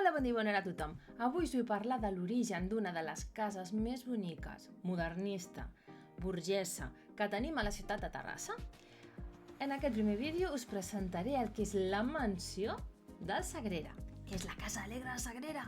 Hola, bon dia i bona hora a tothom. Avui us vull parlar de l'origen d'una de les cases més boniques, modernista, burgesa, que tenim a la ciutat de Terrassa. En aquest primer vídeo us presentaré el que és la mansió del Sagrera, que és la Casa Alegre de Sagrera.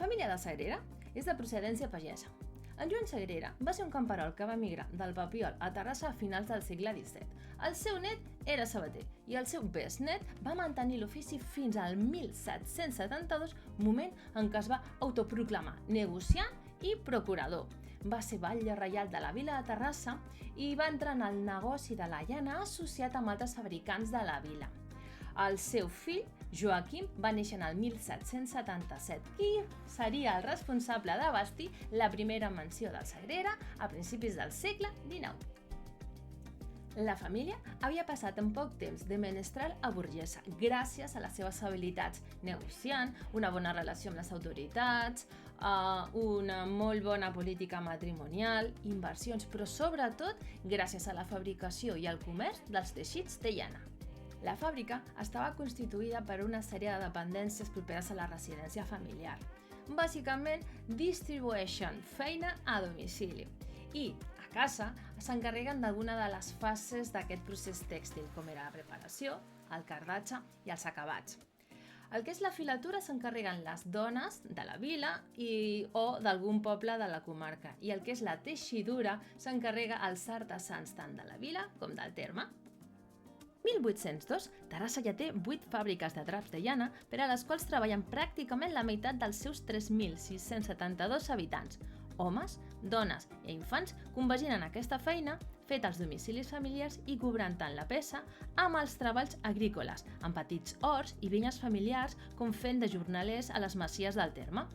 Família de Sagrera és de procedència pagesa. En Joan Sagrera va ser un camperol que va emigrar del Papiol a Terrassa a finals del segle XVII. El seu net era sabater i el seu besnet va mantenir l'ofici fins al 1772, moment en què es va autoproclamar negociant i procurador. Va ser batlle reial de la vila de Terrassa i va entrar en el negoci de la llana associat amb altres fabricants de la vila. El seu fill, Joaquim, va néixer en el 1777, qui seria el responsable de bastir la primera mansió del Sagrera a principis del segle XIX. La família havia passat en poc temps de menestral a burgesa gràcies a les seves habilitats negociant, una bona relació amb les autoritats, una molt bona política matrimonial, inversions, però sobretot gràcies a la fabricació i al comerç dels teixits de llana. La fàbrica estava constituïda per una sèrie de dependències properes a la residència familiar. Bàsicament, distribueixen feina a domicili i a casa s'encarreguen d'alguna de les fases d'aquest procés tèxtil, com era la preparació, el cardatge i els acabats. El que és la filatura s'encarreguen les dones de la vila o d'algun poble de la comarca, i el que és la teixidura s'encarrega als artesans tant de la vila com del terme. 1802, Terrassa ja té 8 fàbriques de draps de llana per a les quals treballen pràcticament la meitat dels seus 3.672 habitants. Homes, dones i infants compaginen aquesta feina feta als domicilis familiars i cobrant tant la peça amb els treballs agrícoles, amb petits horts i vinyes familiars com fent de jornalers a les masies del terme.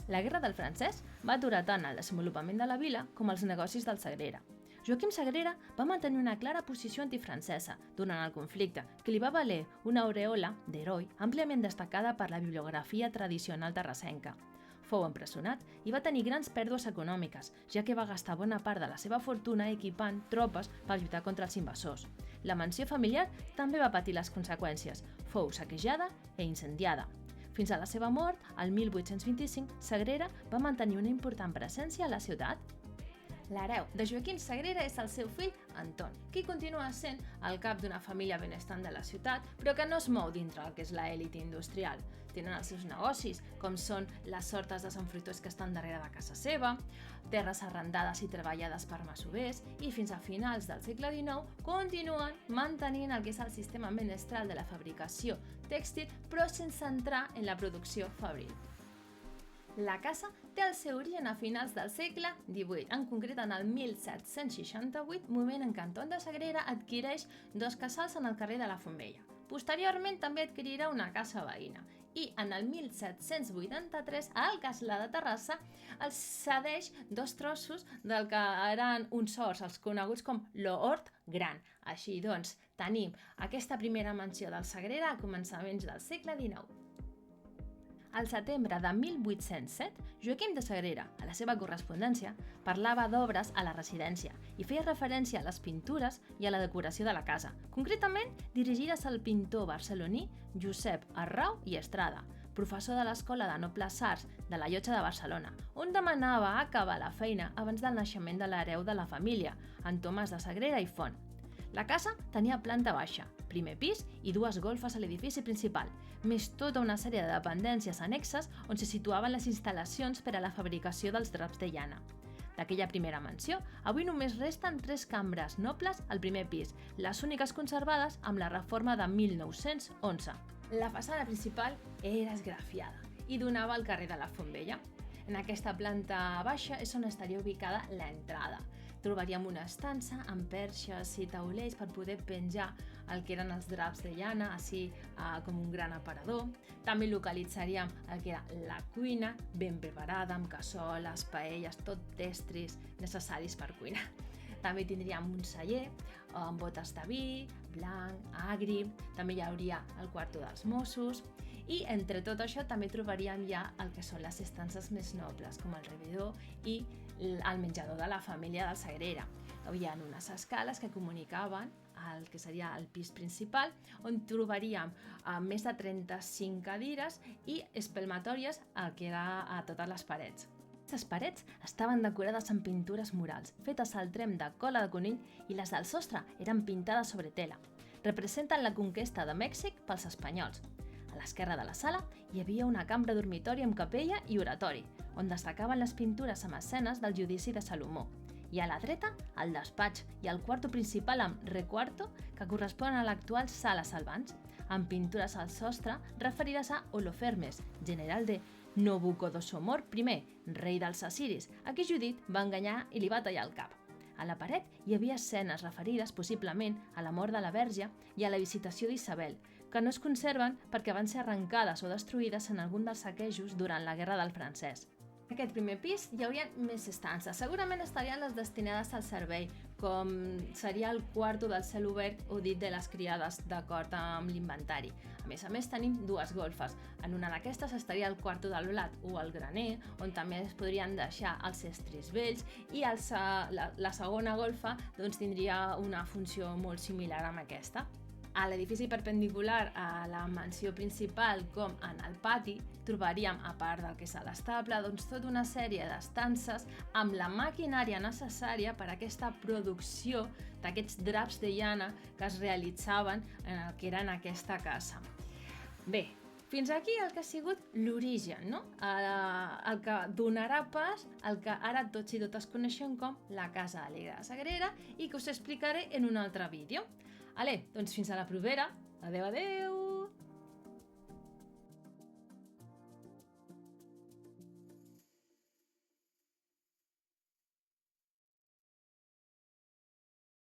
La Guerra del Francès va aturar tant el desenvolupament de la vila com els negocis del Sagrera. Joaquim Sagrera va mantenir una clara posició antifrancesa durant el conflicte, que li va valer una aureola d'heroi àmpliament destacada per la bibliografia tradicional terrassenca. Fou empresonat i va tenir grans pèrdues econòmiques, ja que va gastar bona part de la seva fortuna equipant tropes per lluitar contra els invasors. La mansió familiar també va patir les conseqüències, fou saquejada i incendiada. Fins a la seva mort, el 1825, Sagrera va mantenir una important presència a la ciutat. L'hereu de Joaquim Sagrera és el seu fill, Anton, qui continua sent el cap d'una família benestant de la ciutat, però que no es mou dintre el que és l'elit industrial. Tenen els seus negocis, com són les hortes de Sant Fruitós que estan darrere de casa seva, terres arrendades i treballades per masovers, i fins a finals del segle XIX continuen mantenint el que és el sistema menestral de la fabricació tèxtil, però sense entrar en la producció fabril. La casa té el seu origen a finals del segle XVIII, en concret en el 1768, moment en què Anton de Sagrera adquireix 2 casals en el carrer de la Fontvella. Posteriorment també adquirirà una casa veïna i en el 1783 al Castlà de Terrassa els cedeix 2 trossos del que eren uns horts, els coneguts com l'Hort Gran. Així doncs, tenim aquesta primera mansió del Sagrera a començaments del segle XIX. Al setembre de 1807, Joaquim de Sagrera, a la seva correspondència, parlava d'obres a la residència i feia referència a les pintures i a la decoració de la casa, concretament dirigides al pintor barceloní Josep Arrau i Estrada, professor de l'Escola de Nobles Arts de la Llotja de Barcelona, on demanava acabar la feina abans del naixement de l'hereu de la família, en Tomàs de Sagrera i Font. La casa tenia planta baixa, primer pis i 2 golfes a l'edifici principal, més tota una sèrie de dependències annexes on se situaven les instal·lacions per a la fabricació dels draps de llana. D'aquella primera mansió, avui només resten 3 cambres nobles al primer pis, les úniques conservades amb la reforma de 1911. La façana principal era esgrafiada i donava al carrer de la Fontvella. En aquesta planta baixa és on estaria ubicada l'entrada. Trobaríem una estança amb perxes i taulells per poder penjar el que eren els draps de llana, així com un gran aparador. També localitzaríem el que era la cuina, ben preparada, amb cassoles, paelles, tot d'estris necessaris per cuinar. També tindríem un celler amb botes de vi, blanc, agri, també hi hauria el quarto dels Mossos i entre tot això també trobaríem ja el que són les estances més nobles, com el rebedor i el menjador de la família del Sagrera. Hi havia unes escales que comunicaven al que seria el pis principal, on trobaríem més de 35 cadires i espelmatòries que era a totes les parets. Aquestes parets estaven decorades amb pintures murals, fetes al tremp de cola de conill, i les del sostre eren pintades sobre tela. Representen la conquesta de Mèxic pels espanyols. A l'esquerra de la sala hi havia una cambra dormitori amb capella i oratori, on destacaven les pintures amb escenes del judici de Salomó. I a la dreta, el despatx i el quarto principal amb recuarto, que correspon a l'actual sala Salvans, amb pintures al sostre referides a Holofernes, general de Nabucodonosor I, rei dels assiris, a qui Judit va enganyar i li va tallar el cap. A la paret hi havia escenes referides possiblement a la mort de la Verge i a la visitació d'Isabel, que no es conserven perquè van ser arrencades o destruïdes en algun dels saquejos durant la Guerra del Francès. En aquest primer pis hi haurien més estances. Segurament estarien les destinades al servei, com seria el quarto del cel obert o dit de les criades, d'acord amb l'inventari. A més, tenim dues golfes. En una d'aquestes estaria el quarto del blat o el graner, on també es podrien deixar els estris vells, i la segona golfa tindria una funció molt similar amb aquesta. A l'edifici perpendicular a la mansió principal, com en el pati, trobaríem, a part del que és l'estable, tota una sèrie d'estances amb la maquinària necessària per a aquesta producció d'aquests draps de llana que es realitzaven que era en aquesta casa. Bé, fins aquí el que ha sigut l'origen, no? El que donarà pas al que ara tots i totes coneixem com la Casa Alegre de Sagrera i que us explicaré en un altre vídeo. Doncs fins a la propera. Adeu, adeu!